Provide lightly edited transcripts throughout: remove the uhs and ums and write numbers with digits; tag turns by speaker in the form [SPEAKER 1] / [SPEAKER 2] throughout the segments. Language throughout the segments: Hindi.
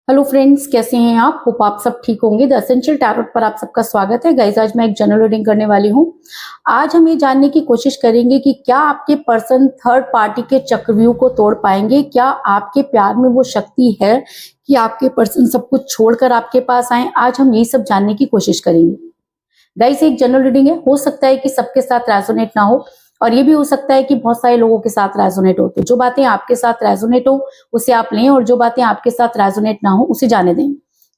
[SPEAKER 1] हेलो फ्रेंड्स, कैसे हैं आप? होप आप सब ठीक होंगे। द एसेंशियल टैरोट पर आप सबका स्वागत है। गाइस, आज मैं एक जनरल रीडिंग करने वाली हूँ। आज हम ये जानने की कोशिश करेंगे कि क्या आपके पर्सन थर्ड पार्टी के चक्रव्यूह को तोड़ पाएंगे। क्या आपके प्यार में वो शक्ति है कि आपके पर्सन सब कुछ छोड़कर आपके पास आए। आज हम यही सब जानने की कोशिश करेंगे। गाइस, एक जनरल रीडिंग है, हो सकता है कि सबके साथ रेजोनेट ना हो और ये भी हो सकता है कि बहुत सारे लोगों के साथ रेजोनेट हो। तो जो बातें आपके साथ रेजोनेट हो उसे आप लें और जो बातें आपके साथ रेजोनेट ना हो उसे जाने दें।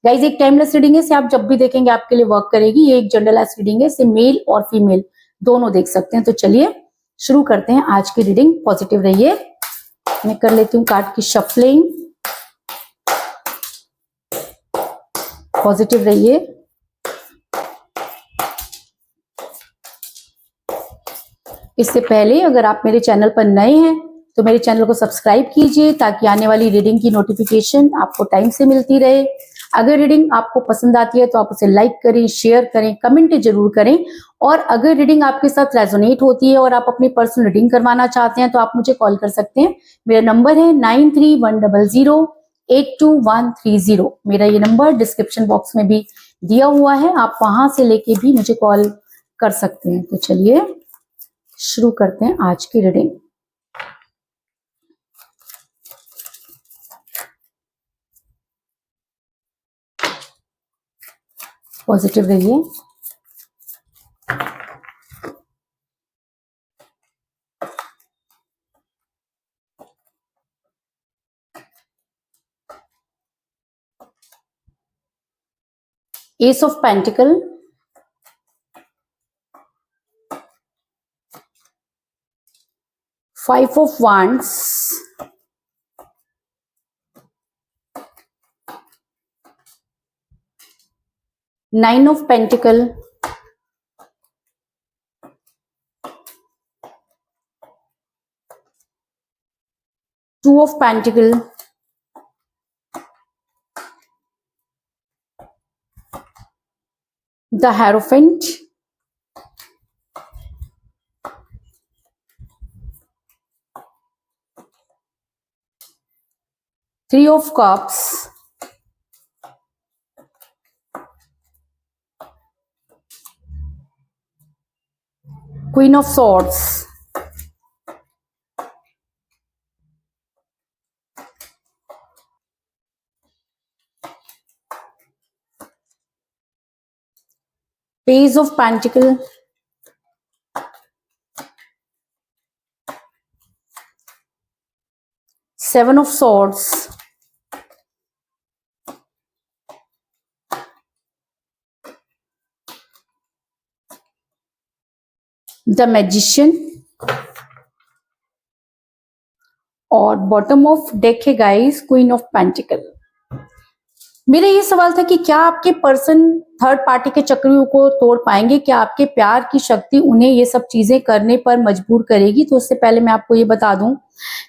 [SPEAKER 1] गाइस, एक टाइमलेस रीडिंग है, इसे आप जब भी देखेंगे आपके लिए वर्क करेगी। ये एक जनरलाइज रीडिंग है, इसे मेल और फीमेल दोनों देख सकते हैं। तो चलिए शुरू करते हैं आज की रीडिंग। पॉजिटिव रहिए। मैं कर लेती हूँ कार्ड की शफलिंग। पॉजिटिव रहिए। इससे पहले अगर आप मेरे चैनल पर नए हैं तो मेरे चैनल को सब्सक्राइब कीजिए ताकि आने वाली रीडिंग की नोटिफिकेशन आपको टाइम से मिलती रहे। अगर रीडिंग आपको पसंद आती है तो आप उसे लाइक करें, शेयर करें, कमेंट जरूर करें। और अगर रीडिंग आपके साथ रेजोनेट होती है और आप अपनी पर्सनल रीडिंग करवाना चाहते हैं तो आप मुझे कॉल कर सकते हैं। मेरा नंबर है 9310082130। मेरा ये नंबर डिस्क्रिप्शन बॉक्स में भी दिया हुआ है, आप वहां से लेके भी मुझे कॉल कर सकते हैं। तो चलिए शुरू करते हैं आज की रीडिंग। पॉजिटिव रहिए। S of pentacle, 5 of wands, 9 of pentacle, two of pentacle, the Hierophant, Three of Cups, Queen of Swords, Page of Pentacle, Seven of Swords, the Magician और बॉटम ऑफ डेक है गाइस क्वीन ऑफ पेंटिकल। मेरा ये सवाल था कि क्या आपके पर्सन थर्ड पार्टी के चक्रव्यूह को तोड़ पाएंगे। क्या आपके प्यार की शक्ति उन्हें ये सब चीजें करने पर मजबूर करेगी। तो उससे पहले मैं आपको ये बता दूं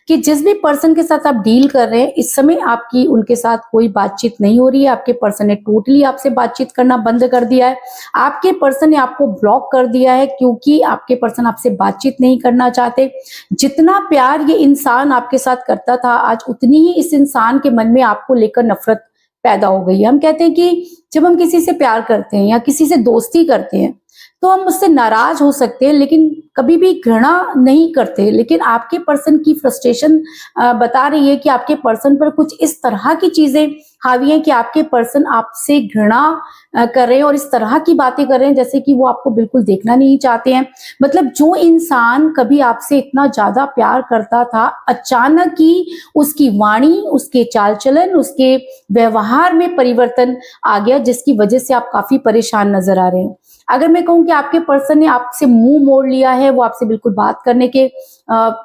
[SPEAKER 1] कि जिस भी पर्सन के साथ आप डील कर रहे हैं इस समय आपकी उनके साथ कोई बातचीत नहीं हो रही है। आपके पर्सन ने टोटली आपसे बातचीत करना बंद कर दिया है। आपके पर्सन ने आपको ब्लॉक कर दिया है क्योंकि आपके पर्सन आपसे बातचीत नहीं करना चाहते। जितना प्यार ये इंसान आपके साथ करता था आज उतनी ही इस इंसान के मन में आपको लेकर नफरत पैदा हो गई है। हम कहते हैं कि जब हम किसी से प्यार करते हैं या किसी से दोस्ती करते हैं तो हम उससे नाराज हो सकते हैं लेकिन कभी भी घृणा नहीं करते। लेकिन आपके पर्सन की फ्रस्ट्रेशन बता रही है कि आपके पर्सन पर कुछ इस तरह की चीजें हावी हैं कि आपके पर्सन आपसे घृणा कर रहे हैं और इस तरह की बातें कर रहे हैं जैसे कि वो आपको बिल्कुल देखना नहीं चाहते हैं। मतलब जो इंसान कभी आपसे इतना ज्यादा प्यार करता था अचानक ही उसकी वाणी, उसके चाल चलन, उसके व्यवहार में परिवर्तन आ गया जिसकी वजह से आप काफी परेशान नजर आ रहे हैं। अगर मैं कहूं कि आपके पर्सन ने आपसे मुंह मोड़ लिया है, वो आपसे बिल्कुल बात करने के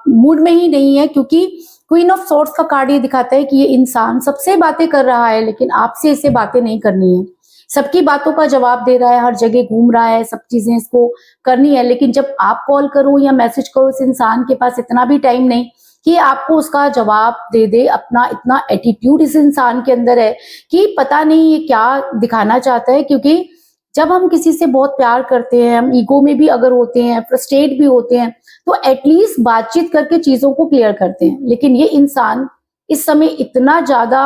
[SPEAKER 1] मूड में ही नहीं है क्योंकि क्वीन ऑफ सोर्ड्स का कार्ड ये दिखाता है कि ये इंसान सबसे बातें कर रहा है लेकिन आपसे इसे बातें नहीं करनी है। सबकी बातों का जवाब दे रहा है, हर जगह घूम रहा है, सब चीजें इसको करनी है। लेकिन जब आप कॉल करो या मैसेज करो इस इंसान के पास इतना भी टाइम नहीं कि आपको उसका जवाब दे दे। अपना इतना एटीट्यूड इस इंसान के अंदर है कि पता नहीं ये क्या दिखाना चाहता है। क्योंकि जब हम किसी से बहुत प्यार करते हैं, हम ईगो में भी अगर होते हैं, फ्रस्ट्रेट भी होते हैं तो एटलीस्ट बातचीत करके चीजों को क्लियर करते हैं। लेकिन ये इंसान इस समय इतना ज्यादा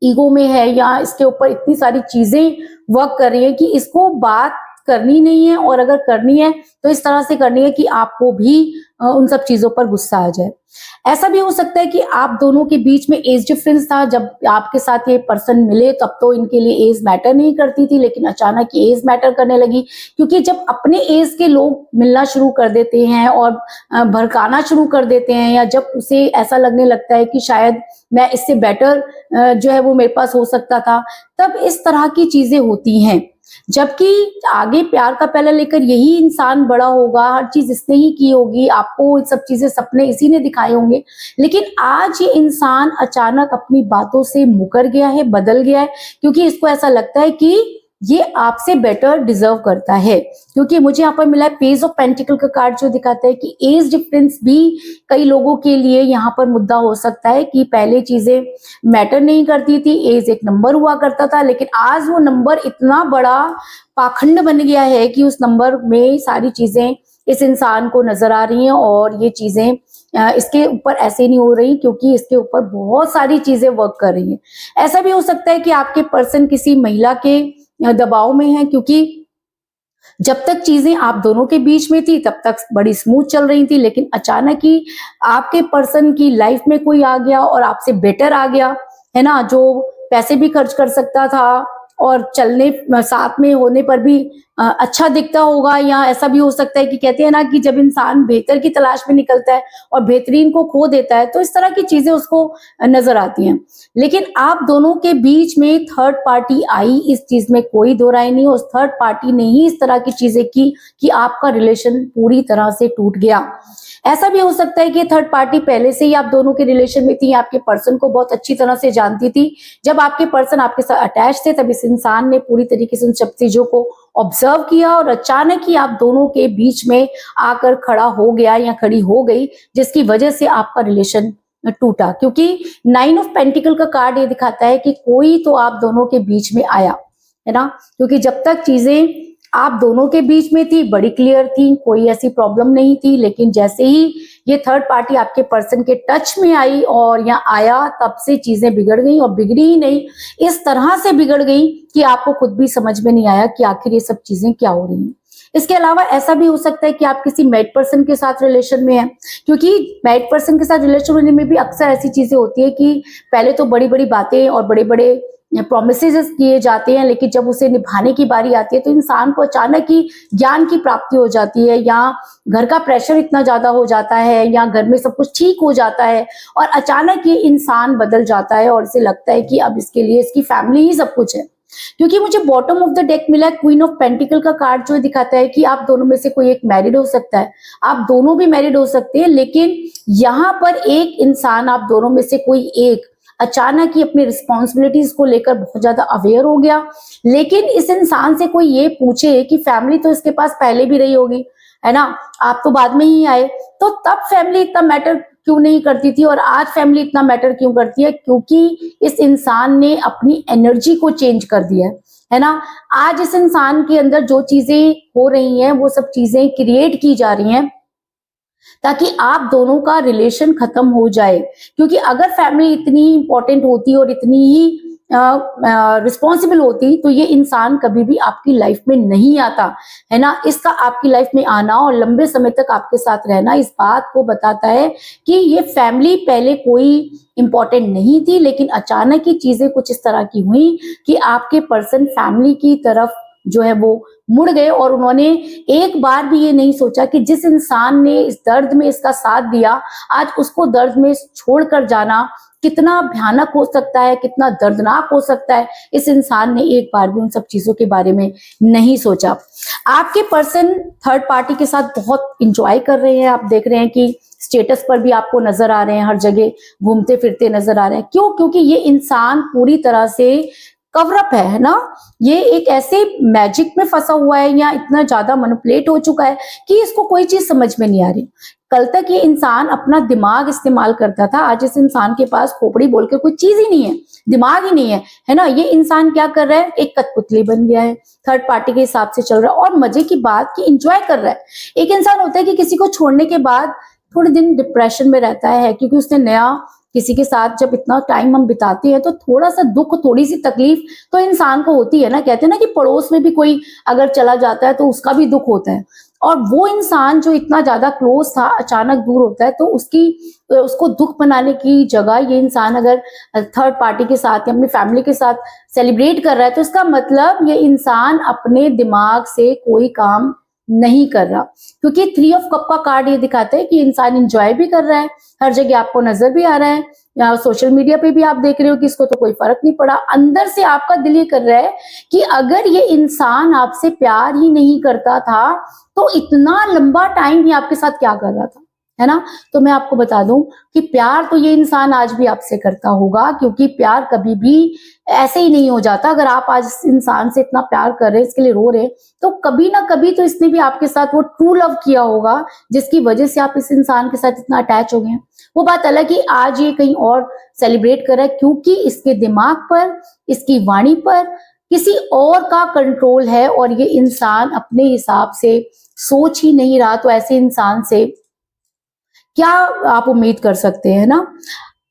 [SPEAKER 1] ईगो में है या इसके ऊपर इतनी सारी चीजें वर्क कर रही है कि इसको बात करनी नहीं है, और अगर करनी है तो इस तरह से करनी है कि आपको भी उन सब चीजों पर गुस्सा आ जाए। ऐसा भी हो सकता है कि आप दोनों के बीच में एज डिफरेंस था। जब आपके साथ ये पर्सन मिले तब तो इनके लिए एज मैटर नहीं करती थी, लेकिन अचानक ये एज मैटर करने लगी, क्योंकि जब अपने एज के लोग मिलना शुरू कर देते हैं और भड़काना शुरू कर देते हैं, या जब उसे ऐसा लगने लगता है कि शायद मैं इससे बेटर जो है वो मेरे पास हो सकता था, तब इस तरह की चीजें होती हैं। जबकि आगे प्यार का पहला लेकर यही इंसान बड़ा होगा, हर चीज इसने ही की होगी, आपको सब चीजें सपने इसी ने दिखाए होंगे, लेकिन आज ये इंसान अचानक अपनी बातों से मुकर गया है, बदल गया है, क्योंकि इसको ऐसा लगता है कि ये आपसे बेटर डिजर्व करता है। क्योंकि मुझे यहाँ पर मिला है पेज ऑफ पेंटिकल का कार्ड, जो दिखाता है कि एज डिफरेंस भी कई लोगों के लिए यहाँ पर मुद्दा हो सकता है, कि पहले चीजें मैटर नहीं करती थी, एज एक नंबर हुआ करता था, लेकिन आज वो नंबर इतना बड़ा पाखंड बन गया है कि उस नंबर में सारी चीजें इस इंसान को नजर आ रही हैं, और ये चीजें इसके ऊपर ऐसे नहीं हो रही, क्योंकि इसके ऊपर बहुत सारी चीजें वर्क कर रही हैं। ऐसा भी हो सकता है कि आपके पर्सन किसी महिला के दबाव में है, क्योंकि जब तक चीजें आप दोनों के बीच में थी तब तक बड़ी स्मूथ चल रही थी, लेकिन अचानक ही आपके पर्सन की लाइफ में कोई आ गया और आपसे बेटर आ गया, है ना, जो पैसे भी खर्च कर सकता था और चलने साथ में होने पर भी अच्छा दिखता होगा। या ऐसा भी हो सकता है कि कहते हैं ना कि जब इंसान बेहतर की तलाश में निकलता है और बेहतरीन को खो देता है, तो इस तरह की चीजें उसको नजर आती हैं। लेकिन आप दोनों के बीच में थर्ड पार्टी आई, इस चीज में कोई दो राय नहीं। उस थर्ड पार्टी ने ही इस तरह की चीजें की कि आपका रिलेशन पूरी तरह से टूट गया। ऐसा भी हो सकता है कि थर्ड पार्टी पहले से ही आप दोनों के रिलेशन में थी, आपके पर्सन को बहुत अच्छी तरह से जानती थी। जब आपके पर्सन आपके साथ अटैच थे, तब इस इंसान ने पूरी तरीके से उन सब चीजों को ऑब्जर्व किया, और अचानक ही आप दोनों के बीच में आकर खड़ा हो गया या खड़ी हो गई, जिसकी वजह से आपका रिलेशन टूटा। क्योंकि 9 ऑफ पेंटिकल का कार्ड ये दिखाता है कि कोई तो आप दोनों के बीच में आया, है ना, क्योंकि जब तक चीजें आप दोनों के बीच में थी, बड़ी क्लियर थी, कोई ऐसी प्रॉब्लम नहीं थी, लेकिन जैसे ही ये थर्ड पार्टी आपके पर्सन के टच में आई और यहाँ आया, तब से चीजें बिगड़ गई, और बिगड़ी ही नहीं, इस तरह से बिगड़ गई कि आपको खुद भी समझ में नहीं आया कि आखिर ये सब चीजें क्या हो रही हैं। इसके अलावा ऐसा भी हो सकता है कि आप किसी मैरिड पर्सन के साथ रिलेशन में हैं, क्योंकि मैरिड पर्सन के साथ रिलेशन होने में भी अक्सर ऐसी चीजें होती है कि पहले तो बड़ी बड़ी बातें और बड़े बड़े प्रोमिसेस किए जाते हैं, लेकिन जब उसे निभाने की बारी आती है तो इंसान को अचानक ही ज्ञान की प्राप्ति हो जाती है, या घर का प्रेशर इतना ज्यादा हो जाता है, या घर में सब कुछ ठीक हो जाता है, और अचानक ये इंसान बदल जाता है और इसे लगता है कि अब इसके लिए इसकी फैमिली ही सब कुछ है। क्योंकि मुझे बॉटम ऑफ द डेक मिला है क्वीन ऑफ पेंटिकल का कार्ड, जो दिखाता है कि आप दोनों में से कोई एक मैरिड हो सकता है, आप दोनों भी मैरिड हो सकते हैं, लेकिन यहाँ पर एक इंसान, आप दोनों में से कोई एक अचानक ही अपनी रिस्पॉन्सिबिलिटीज को लेकर बहुत ज्यादा अवेयर हो गया। लेकिन इस इंसान से कोई ये पूछे कि फैमिली तो इसके पास पहले भी रही होगी, है ना, आप तो बाद में ही आए, तो तब फैमिली इतना मैटर क्यों नहीं करती थी, और आज फैमिली इतना मैटर क्यों करती है? क्योंकि इस इंसान ने अपनी एनर्जी को चेंज कर दिया है ना। आज इस इंसान के अंदर जो चीजें हो रही हैं, वो सब चीजें क्रिएट की जा रही हैं ताकि आप दोनों का रिलेशन खत्म हो जाए। क्योंकि अगर फैमिली इतनी ही इंपॉर्टेंट होती और इतनी ही रिस्पॉन्सिबल होती, तो ये इंसान कभी भी आपकी लाइफ में नहीं आता, है ना। इसका आपकी लाइफ में आना और लंबे समय तक आपके साथ रहना इस बात को बताता है कि ये फैमिली पहले कोई इंपॉर्टेंट नहीं थी, लेकिन अचानक ही चीजें कुछ इस तरह की हुई कि आपके पर्सन फैमिली की तरफ जो है वो मुड़ गए, और उन्होंने एक बार भी ये नहीं सोचा कि जिस इंसान ने इस दर्द में इसका साथ दिया, आज उसको दर्द में छोड़कर जाना कितना भयानक हो सकता है, कितना दर्दनाक हो सकता है। इस इंसान ने एक बार भी उन सब चीजों के बारे में नहीं सोचा। आपके पर्सन थर्ड पार्टी के साथ बहुत इंजॉय कर रहे हैं। आप देख रहे हैं कि स्टेटस पर भी आपको नजर आ रहे हैं, हर जगह घूमते फिरते नजर आ रहे हैं। क्यों? क्योंकि ये इंसान पूरी तरह से कवरअप है ना। ये एक ऐसे मैजिक में फंसा हुआ है, या इतना ज्यादा मैनिपुलेट हो चुका है कि इसको कोई चीज समझ में नहीं आ रही। कल तक ये इंसान अपना दिमाग इस्तेमाल करता था, आज इस इंसान के पास खोपड़ी बोलकर कोई चीज ही नहीं है, दिमाग ही नहीं है ना। ये इंसान क्या कर रहा है? एक कठपुतली बन गया है, थर्ड पार्टी के हिसाब से चल रहा है, और मजे की बात की एंजॉय कर रहा है। एक इंसान होता है कि किसी को छोड़ने के बाद थोड़े दिन डिप्रेशन में रहता है, क्योंकि उसने नया किसी के साथ जब इतना टाइम हम बिताते हैं तो थोड़ा सा दुख, थोड़ी सी तकलीफ तो इंसान को होती है ना। कहते हैं ना कि पड़ोस में भी कोई अगर चला जाता है तो उसका भी दुख होता है, और वो इंसान जो इतना ज्यादा क्लोज था अचानक दूर होता है, तो उसको दुख मनाने की जगह ये इंसान अगर थर्ड पार्टी के साथ या अपनी फैमिली के साथ सेलिब्रेट कर रहा है, तो इसका मतलब ये इंसान अपने दिमाग से कोई काम नहीं कर रहा। क्योंकि 3 ऑफ कप का कार्ड ये दिखाता है कि इंसान एंजॉय भी कर रहा है, हर जगह आपको नजर भी आ रहा है, या सोशल मीडिया पे भी आप देख रहे हो कि इसको तो कोई फर्क नहीं पड़ा। अंदर से आपका दिल ये कर रहा है कि अगर ये इंसान आपसे प्यार ही नहीं करता था तो इतना लंबा टाइम ही आपके साथ क्या कर रहा था, है ना। तो मैं आपको बता दूं कि प्यार तो ये इंसान आज भी आपसे करता होगा, क्योंकि प्यार कभी भी ऐसे ही नहीं हो जाता। अगर आप आज इस इंसान से इतना प्यार कर रहे हैं, इसके लिए रो रहे हैं, तो कभी ना कभी तो इसने भी आपके साथ वो ट्रू लव किया होगा जिसकी वजह से आप इस इंसान के साथ इतना अटैच हो गए हैं। वो बात अलग है आज ये कहीं और सेलिब्रेट कर रहा है, क्योंकि इसके दिमाग पर, इसकी वाणी पर किसी और का कंट्रोल है और ये इंसान अपने हिसाब से सोच ही नहीं रहा। तो ऐसे इंसान से क्या आप उम्मीद कर सकते हैं ना।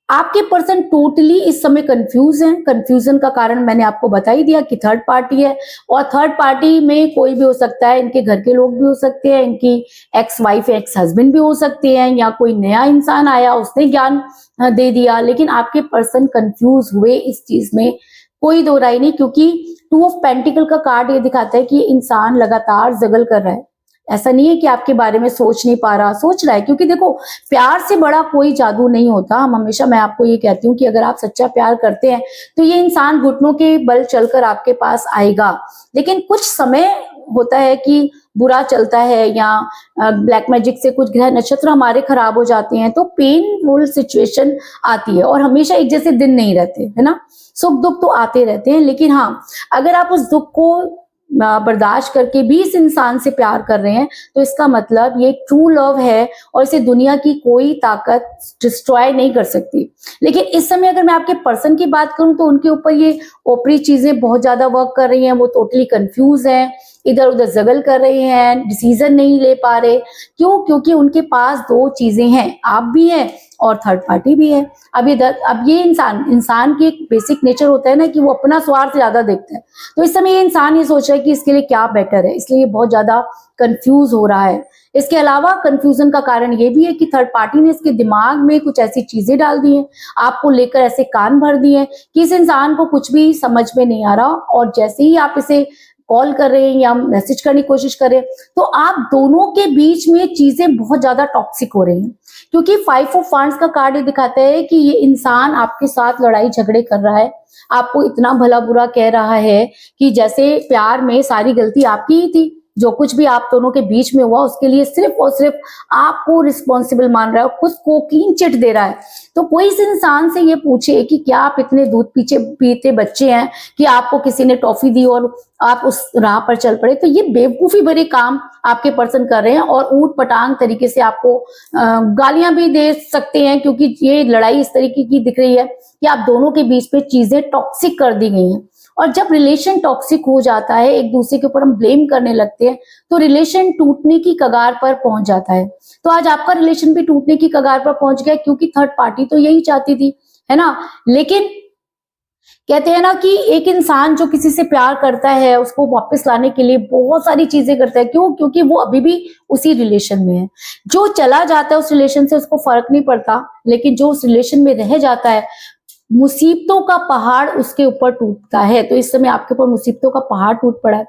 [SPEAKER 1] आपके पर्सन टोटली इस समय कंफ्यूज हैं। कंफ्यूजन का कारण मैंने आपको बता ही दिया कि थर्ड पार्टी है, और थर्ड पार्टी में कोई भी हो सकता है, इनके घर के लोग भी हो सकते हैं, इनकी एक्स वाइफ एक्स हस्बैंड भी हो सकते हैं, या कोई नया इंसान आया उसने ज्ञान दे दिया। लेकिन आपके पर्सन कंफ्यूज हुए इस चीज में, कोई दो राय नहीं, क्योंकि 2 ऑफ पेंटिकल का कार्ड ये दिखाता है कि इंसान लगातार जगल कर रहा है। ऐसा नहीं है कि आपके बारे में सोच नहीं पा रहा, सोच रहा है। क्योंकि देखो, प्यार से बड़ा कोई जादू नहीं होता। हम हमेशा, मैं आपको ये कहती हूँ कि अगर आप सच्चा प्यार करते हैं तो ये इंसान घुटनों के बल चलकर आपके पास आएगा। लेकिन कुछ समय होता है कि बुरा चलता है, या ब्लैक मैजिक से कुछ ग्रह नक्षत्र हमारे खराब हो जाते हैं, तो पेनफुल सिचुएशन आती है, और हमेशा एक जैसे दिन नहीं रहते, है ना। सुख दुख तो आते रहते हैं, लेकिन हाँ, अगर आप उस दुख को बर्दाश्त करके भी इस इंसान से प्यार कर रहे हैं, तो इसका मतलब ये ट्रू लव है, और इसे दुनिया की कोई ताकत डिस्ट्रॉय नहीं कर सकती। लेकिन इस समय अगर मैं आपके पर्सन की बात करूं तो उनके ऊपर ये ओपरी चीजें बहुत ज्यादा वर्क कर रही हैं। वो टोटली कंफ्यूज हैं, इधर उधर जगल कर रहे हैं, डिसीजन नहीं ले पा रहे। क्यों? क्योंकि उनके पास 2 चीजें हैं, आप भी हैं और थर्ड पार्टी भी है। अब ये इंसान की एक बेसिक नेचर होता है ना कि वो अपना स्वार्थ ज्यादा देखता है। तो इस समय ये इंसान ये सोच रहा है कि इसके लिए क्या बेटर है, इसलिए ये बहुत ज्यादा कंफ्यूज हो रहा है। इसके अलावा कंफ्यूजन का कारण ये भी है कि थर्ड पार्टी ने इसके दिमाग में कुछ ऐसी चीजें डाल दी हैं, आपको लेकर ऐसे कान भर दिए हैं कि इस इंसान को कुछ भी समझ में नहीं आ रहा। और जैसे ही आप इसे कॉल कर रहे हैं या मैसेज करने की कोशिश कर रहे हैं, तो आप दोनों के बीच में चीजें बहुत ज्यादा टॉक्सिक हो रही हैं। क्योंकि 5 ऑफ वांड्स का कार्ड ये दिखाता है कि ये इंसान आपके साथ लड़ाई झगड़े कर रहा है, आपको इतना भला बुरा कह रहा है कि जैसे प्यार में सारी गलती आपकी ही थी। जो कुछ भी आप दोनों के बीच में हुआ उसके लिए सिर्फ और सिर्फ आपको रिस्पॉन्सिबल मान रहा है, खुद को क्लीन चिट दे रहा है। तो कोई इस इंसान से ये पूछे कि क्या आप इतने दूध पीछे पीते बच्चे हैं कि आपको किसी ने टॉफी दी और आप उस राह पर चल पड़े। तो ये बेवकूफी भरे काम आपके पर्सन कर रहे हैं, और ऊट पटांग तरीके से आपको गालियां भी दे सकते हैं, क्योंकि ये लड़ाई इस तरीके की दिख रही है कि आप दोनों के बीच में चीजें टॉक्सिक कर दी गई हैं। और जब रिलेशन टॉक्सिक हो जाता है, एक दूसरे के ऊपर हम ब्लेम करने लगते हैं, तो रिलेशन टूटने की कगार पर पहुंच जाता है। तो आज आपका रिलेशन भी टूटने की कगार पर पहुंच गया, क्योंकि थर्ड पार्टी तो यही चाहती थी, है ना। लेकिन कहते हैं ना कि एक इंसान जो किसी से प्यार करता है उसको वापस लाने के लिए बहुत सारी चीजें करता है। क्यों? क्योंकि वो अभी भी उसी रिलेशन में है। जो चला जाता है उस रिलेशन से उसको फर्क नहीं पड़ता, लेकिन जो उस रिलेशन में रह जाता है, मुसीबतों का पहाड़ उसके ऊपर टूटता है। तो इस समय आपके ऊपर मुसीबतों का पहाड़ टूट पड़ा है।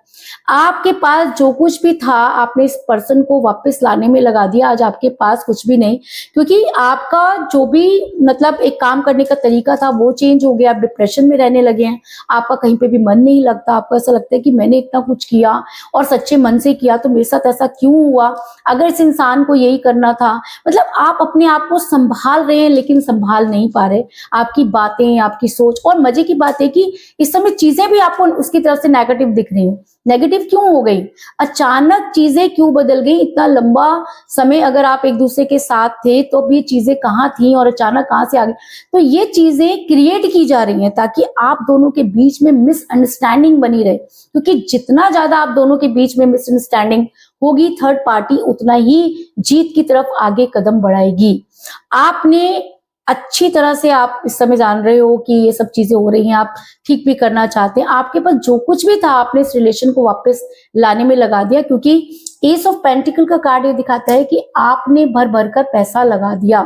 [SPEAKER 1] आपके पास जो कुछ भी था आपने इस पर्सन को वापस लाने में लगा दिया। आज आपके पास कुछ भी नहीं, क्योंकि आपका जो भी मतलब एक काम करने का तरीका था वो चेंज हो गया। आप डिप्रेशन में रहने लगे हैं, आपका कहीं पे भी मन नहीं लगता। आपको ऐसा लगता है कि मैंने इतना कुछ किया और सच्चे मन से किया, तो मेरे साथ ऐसा क्यों हुआ? अगर इस इंसान को यही करना था, मतलब आप अपने आप को संभाल रहे हैं लेकिन संभाल नहीं पा रहे। आपकी बातें, आपकी सोच, और मजे की बात है कि इस समय चीजें भी आपको उसकी तरफ से नेगेटिव दिख रही हैं। नेगेटिव क्यों हो गई? अचानक चीजें क्यों बदल गई? इतना लंबा समय अगर आप एक दूसरे के साथ थे तो अब ये चीजें कहाँ थी और अचानक कहाँ से आ गई? तो ये चीजें क्रिएट की जा रही हैं ताकि आप दोनों के बीच में मिसअंडरस्टैंडिंग बनी रहे। क्योंकि जितना ज्यादा आप दोनों के बीच में मिसअंडरस्टैंडिंग होगी, थर्ड पार्टी उतना ही जीत की तरफ आगे कदम बढ़ाएगी। आपने अच्छी तरह से आप इस समय जान रहे हो कि ये सब चीजें हो रही हैं, आप ठीक भी करना चाहते हैं, आपके पास जो कुछ भी था आपने इस रिलेशन को वापस लाने में लगा दिया, क्योंकि एस ऑफ पेंटिकल का कार्ड ये दिखाता है कि आपने भर भर कर पैसा लगा दिया,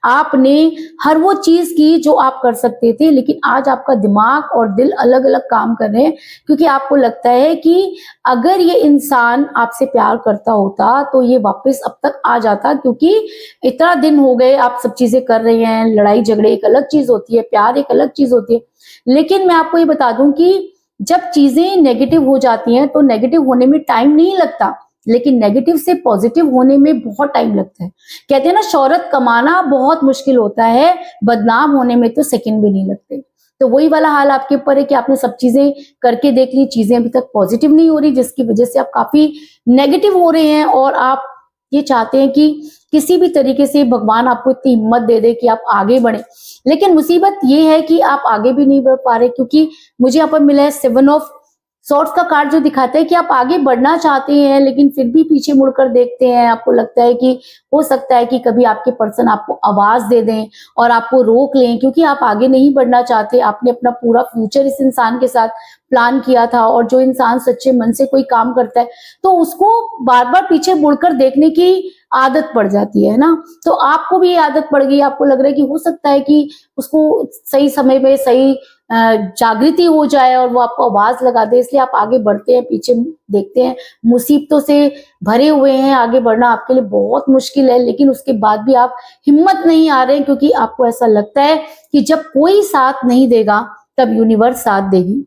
[SPEAKER 1] आपने हर वो चीज की जो आप कर सकते थे, लेकिन आज आपका दिमाग और दिल अलग अलग काम कर रहे हैं, क्योंकि आपको लगता है कि अगर ये इंसान आपसे प्यार करता होता तो ये वापस अब तक आ जाता, क्योंकि इतना दिन हो गए आप सब चीजें कर रहे हैं, लड़ाई झगड़े एक अलग चीज होती है, प्यार एक अलग चीज होती है। लेकिन मैं आपको ये बता दूं कि जब चीजें नेगेटिव हो जाती हैं तो नेगेटिव होने में टाइम नहीं लगता, लेकिन नेगेटिव से पॉजिटिव होने में बहुत टाइम लगता है। कहते हैं ना, शोहरत कमाना बहुत मुश्किल होता है, बदनाम होने में तो सेकंड भी नहीं लगते। तो वही वाला हाल आपके ऊपर है कि आपने सब चीजें करके देख ली, चीजें अभी तक पॉजिटिव नहीं हो रही, जिसकी वजह से आप काफी नेगेटिव हो रहे हैं और आप ये चाहते हैं कि किसी भी तरीके से भगवान आपको इतनी हिम्मत दे दे कि आप आगे बढ़े। लेकिन मुसीबत ये है कि आप आगे भी नहीं बढ़ पा रहे, क्योंकि मुझे यहाँ पर मिला है 7 ऑफ सॉर्ड्स का कार्ड, जो दिखाता है कि आप आगे बढ़ना चाहते हैं लेकिन फिर भी पीछे मुड़कर देखते हैं। आपको लगता है कि हो सकता है कि कभी आपके पर्सन आपको आवाज दे दें और आपको रोक लें, क्योंकि आप आगे नहीं बढ़ना चाहते। आपने अपना पूरा फ्यूचर इस इंसान के साथ प्लान किया था, और जो इंसान सच्चे मन से कोई काम करता है तो उसको बार बार पीछे मुड़कर देखने की आदत पड़ जाती है ना। तो आपको भी ये आदत पड़ गई, आपको लग रहा है कि हो सकता है कि उसको सही समय में सही जागृति हो जाए और वो आपको आवाज लगा दे, इसलिए आप आगे बढ़ते हैं, पीछे देखते हैं। मुसीबतों से भरे हुए हैं, आगे बढ़ना आपके लिए बहुत मुश्किल है, लेकिन उसके बाद भी आप हिम्मत नहीं आ रहे हैं, क्योंकि आपको ऐसा लगता है कि जब कोई साथ नहीं देगा तब यूनिवर्स साथ देगी।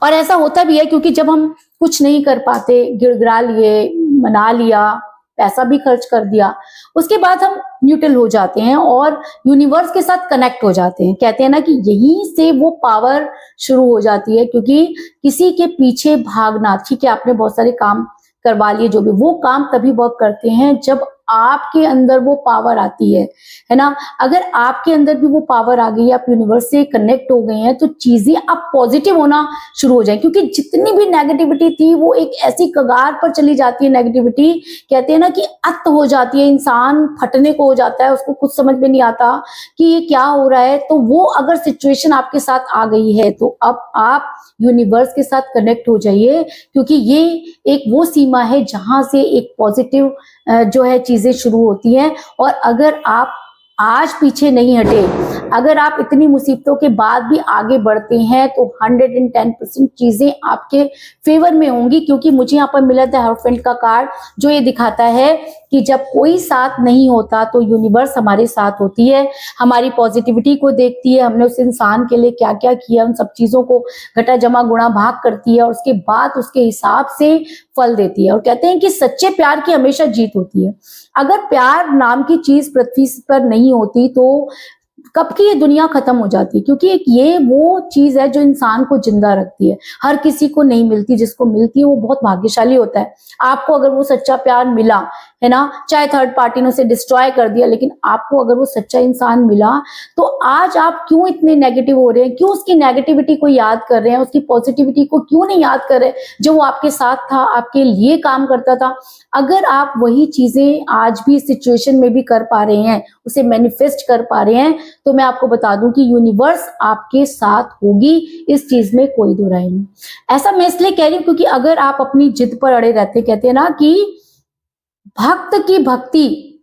[SPEAKER 1] और ऐसा होता भी है, क्योंकि जब हम कुछ नहीं कर पाते, गिड़गिड़ा लिए, मना लिया, पैसा भी खर्च कर दिया, उसके बाद हम न्यूट्रल हो जाते हैं और यूनिवर्स के साथ कनेक्ट हो जाते हैं। कहते हैं ना कि यहीं से वो पावर शुरू हो जाती है, क्योंकि किसी के पीछे भागना, ठीक है आपने बहुत सारे काम करवा लिए, जो भी वो काम तभी वर्क करते हैं जब आपके अंदर वो पावर आती है ना। अगर आपके अंदर भी वो पावर आ गई, आप यूनिवर्स से कनेक्ट हो गए हैं, तो चीजें अब पॉजिटिव होना शुरू हो जाए, क्योंकि जितनी भी नेगेटिविटी थी वो एक ऐसी कगार पर चली जाती है नेगेटिविटी, कहते हैं ना कि अत हो जाती है, इंसान फटने को हो जाता है, उसको कुछ समझ में नहीं आता कि ये क्या हो रहा है। तो वो अगर सिचुएशन आपके साथ आ गई है तो अब आप यूनिवर्स के साथ कनेक्ट हो जाइए, क्योंकि ये एक वो सीमा है जहां से एक पॉजिटिव जो है चीजें शुरू होती हैं। और अगर आप आज पीछे नहीं हटे, अगर आप इतनी मुसीबतों के बाद भी आगे बढ़ते हैं, तो 110% चीजें आपके फेवर में होंगी, क्योंकि मुझे यहाँ पर मिला था हॉयराफेंट का कार्ड, जो ये दिखाता है कि जब कोई साथ नहीं होता तो यूनिवर्स हमारे साथ होती है, हमारी पॉजिटिविटी को देखती है, हमने उस इंसान के लिए क्या क्या किया, उन सब चीजों को घटा जमा गुणा भाग करती है और उसके बाद उसके हिसाब से फल देती है। और कहते हैं कि सच्चे प्यार की हमेशा जीत होती है। अगर प्यार नाम की चीज पृथ्वी पर नहीं होती तो कब की ये दुनिया खत्म हो जाती, क्योंकि एक ये वो चीज है जो इंसान को जिंदा रखती है, हर किसी को नहीं मिलती, जिसको मिलती है वो बहुत भाग्यशाली होता है। आपको अगर वो सच्चा प्यार मिला है ना, चाहे थर्ड पार्टी ने उसे डिस्ट्रॉय कर दिया, लेकिन आपको अगर वो सच्चा इंसान मिला, तो आज आप क्यों इतने नेगेटिव हो रहे हैं, क्यों उसकी नेगेटिविटी को याद कर रहे हैं, उसकी पॉजिटिविटी को क्यों नहीं याद कर रहे, जो वो आपके साथ था, आपके लिए काम करता था। अगर आप वही चीजें आज भी सिचुएशन में भी कर पा रहे हैं, उसे मैनिफेस्ट कर पा रहे हैं, तो मैं आपको बता दूं कि यूनिवर्स आपके साथ होगी, इस चीज में कोई दो राय नहीं। ऐसा मैं इसलिए कह रही हूं क्योंकि अगर आप अपनी जिद पर अड़े रहते, कहते हैं ना कि भक्त की भक्ति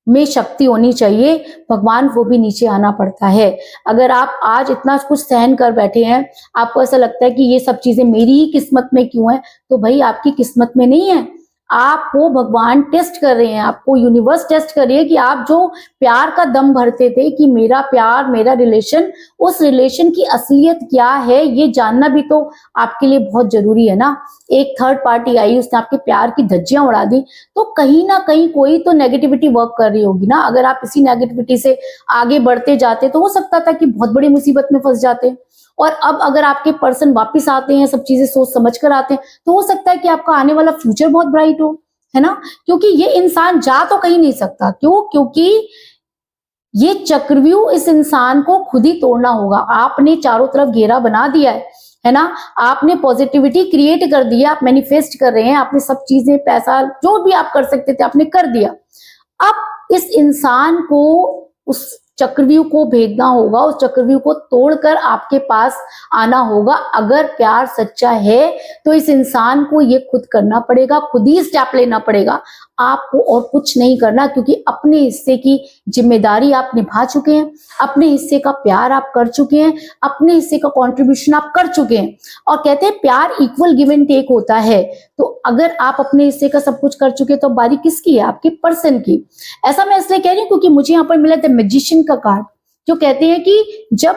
[SPEAKER 1] में शक्ति होनी चाहिए, भगवान को भी नीचे आना पड़ता है। अगर आप आज इतना कुछ सहन कर बैठे हैं, आपको ऐसा लगता है कि ये सब चीजें मेरी ही किस्मत में क्यों है, तो भाई आपकी किस्मत में नहीं है, आपको भगवान टेस्ट कर रहे हैं, आपको यूनिवर्स टेस्ट कर रही है कि आप जो प्यार का दम भरते थे कि मेरा प्यार, मेरा रिलेशन, उस रिलेशन की असलियत क्या है ये जानना भी तो आपके लिए बहुत जरूरी है ना। एक थर्ड पार्टी आई, उसने आपके प्यार की धज्जियां उड़ा दी, तो कहीं ना कहीं कोई तो नेगेटिविटी वर्क कर रही होगी ना। अगर आप इसी नेगेटिविटी से आगे बढ़ते जाते तो हो सकता था कि बहुत बड़ी मुसीबत में फंस जाते। और अब अगर आपके पर्सन वापस आते हैं, सब चीजें सोच समझ कर आते हैं, तो हो सकता है कि आपका आने वाला फ्यूचर बहुत ब्राइट हो, है ना। क्योंकि ये इंसान जा तो कहीं नहीं सकता, क्यों? क्योंकि ये चक्रव्यूह इस इंसान को खुद ही तोड़ना होगा। आपने चारों तरफ घेरा बना दिया है ना, आपने पॉजिटिविटी क्रिएट कर दिया, आप मैनिफेस्ट कर रहे हैं, आपने सब चीजें, पैसा, जो भी आप कर सकते थे आपने कर दिया। अब इस इंसान को उस चक्रव्यूह को भेदना होगा, उस चक्रव्यूह को तोड़कर आपके पास आना होगा। अगर प्यार सच्चा है तो इस इंसान को ये खुद करना पड़ेगा, खुद ही स्टेप लेना पड़ेगा, आपको और कुछ नहीं करना, क्योंकि अपने हिस्से की जिम्मेदारी आप निभा चुके हैं, अपने हिस्से का प्यार आप कर चुके हैं, अपने हिस्से का कंट्रीब्यूशन आप कर चुके हैं। और कहते हैं प्यार इक्वल गिव एंड टेक होता है, तो अगर आप अपने हिस्से का सब कुछ कर चुके हैं तो बारी किसकी है? आपके पर्सन की। ऐसा मैं इसलिए कह रही हूँ क्योंकि मुझे यहाँ पर मिला था मैजिशियन का कार्ड, जो कहते हैं कि जब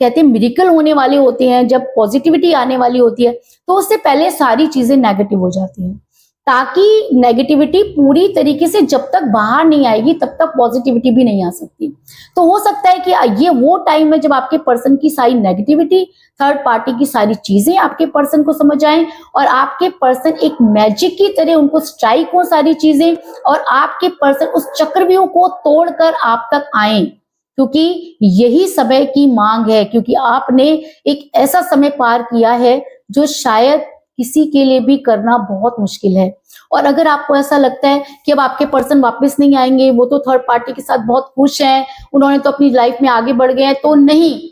[SPEAKER 1] कहते हैं मिरेकल होने वाले होते हैं, जब पॉजिटिविटी आने वाली होती है, तो उससे पहले सारी चीजें नेगेटिव हो जाती हैं, ताकि नेगेटिविटी पूरी तरीके से जब तक बाहर नहीं आएगी तब तक पॉजिटिविटी भी नहीं आ सकती। तो हो सकता है कि ये वो टाइम है जब आपके पर्सन की सारी नेगेटिविटी, थर्ड पार्टी की सारी चीजें आपके पर्सन को समझ आए और आपके पर्सन एक मैजिक की तरह उनको स्ट्राइक हो सारी चीजें, और आपके पर्सन उस चक्रव्यूह को तोड़कर आप तक आए, क्योंकि यही समय की मांग है। क्योंकि आपने एक ऐसा समय पार किया है जो शायद किसी के लिए भी करना बहुत मुश्किल है। और अगर आपको ऐसा लगता है कि अब आपके पर्सन वापस नहीं आएंगे, वो तो थर्ड पार्टी के साथ बहुत खुश हैं, उन्होंने तो अपनी लाइफ में आगे बढ़ गए हैं, तो नहीं,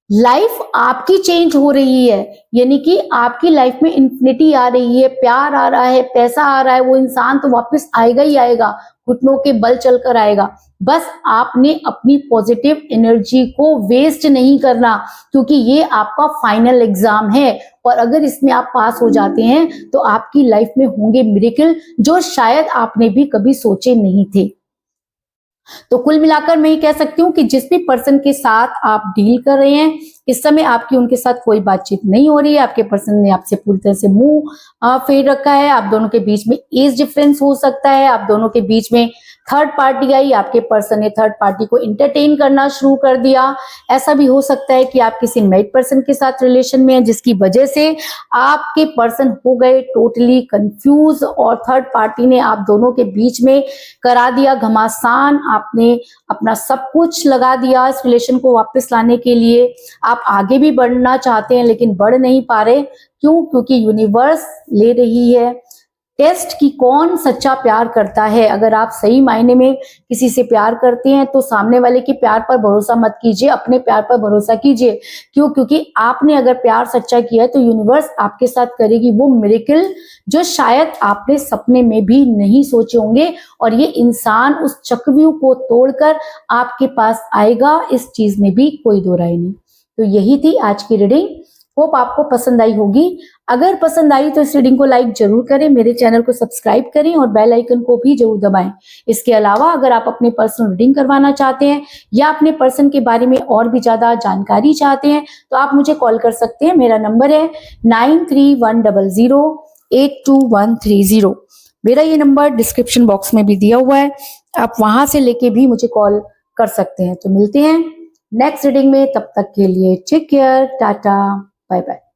[SPEAKER 1] लाइफ आपकी चेंज हो रही है, यानी कि आपकी लाइफ में इन्फिनिटी आ रही है, प्यार आ रहा है, पैसा आ रहा है, वो इंसान तो वापस आएगा ही आएगा, घुटनों के बल चलकर आएगा। बस आपने अपनी पॉजिटिव एनर्जी को वेस्ट नहीं करना, क्योंकि ये आपका फाइनल एग्जाम है, और अगर इसमें आप पास हो जाते हैं तो आपकी लाइफ में होंगे मिरेकल जो शायद आपने भी कभी सोचे नहीं थे। तो कुल मिलाकर मैं ये कह सकती हूँ कि जिस भी पर्सन के साथ आप डील कर रहे हैं, इस समय आपकी उनके साथ कोई बातचीत नहीं हो रही है, आपके पर्सन ने आपसे पूरी तरह से मुंह फेर रखा है, आप दोनों के बीच में एज डिफरेंस हो सकता है, आप दोनों के बीच में थर्ड पार्टी आई, आपके पर्सन ने थर्ड पार्टी को एंटरटेन करना शुरू कर दिया। ऐसा भी हो सकता है कि आप किसी मैरिड पर्सन के साथ रिलेशन में हैं, जिसकी वजह से आपके पर्सन हो गए टोटली कंफ्यूज, और थर्ड पार्टी ने आप दोनों के बीच में करा दिया घमासान। आपने अपना सब कुछ लगा दिया इस रिलेशन को वापस लाने के लिए। आप आगे भी बढ़ना चाहते हैं लेकिन बढ़ नहीं पा रहे। क्यों? क्योंकि यूनिवर्स ले रही है टेस्ट कि कौन सच्चा प्यार करता है। अगर आप सही मायने में किसी से प्यार करते हैं तो सामने वाले के प्यार पर भरोसा मत कीजिए, अपने प्यार पर भरोसा कीजिए। क्यों? क्योंकि आपने अगर प्यार सच्चा किया है तो यूनिवर्स आपके साथ करेगी वो मिरेकल जो शायद आपने सपने में भी नहीं सोचे होंगे, और ये इंसान उस चक्रव्यूह को तोड़कर आपके पास आएगा, इस चीज में भी कोई दो राय नहीं। तो यही थी आज की रीडिंग। होप आपको पसंद आई होगी। अगर पसंद आई तो इस रीडिंग को लाइक जरूर करें, मेरे चैनल को सब्सक्राइब करें और बेल आइकन को भी जरूर दबाएं। इसके अलावा अगर आप अपने पर्सनल रीडिंग करवाना चाहते हैं या अपने पर्सन के बारे में और भी ज्यादा जानकारी चाहते हैं तो आप मुझे कॉल कर सकते हैं। मेरा नंबर है 9310082130। मेरा ये नंबर डिस्क्रिप्शन बॉक्स में भी दिया हुआ है, आप वहां से लेके भी मुझे कॉल कर सकते हैं। तो मिलते हैं नेक्स्ट रीडिंग में, तब तक के लिए take care, tata, bye bye.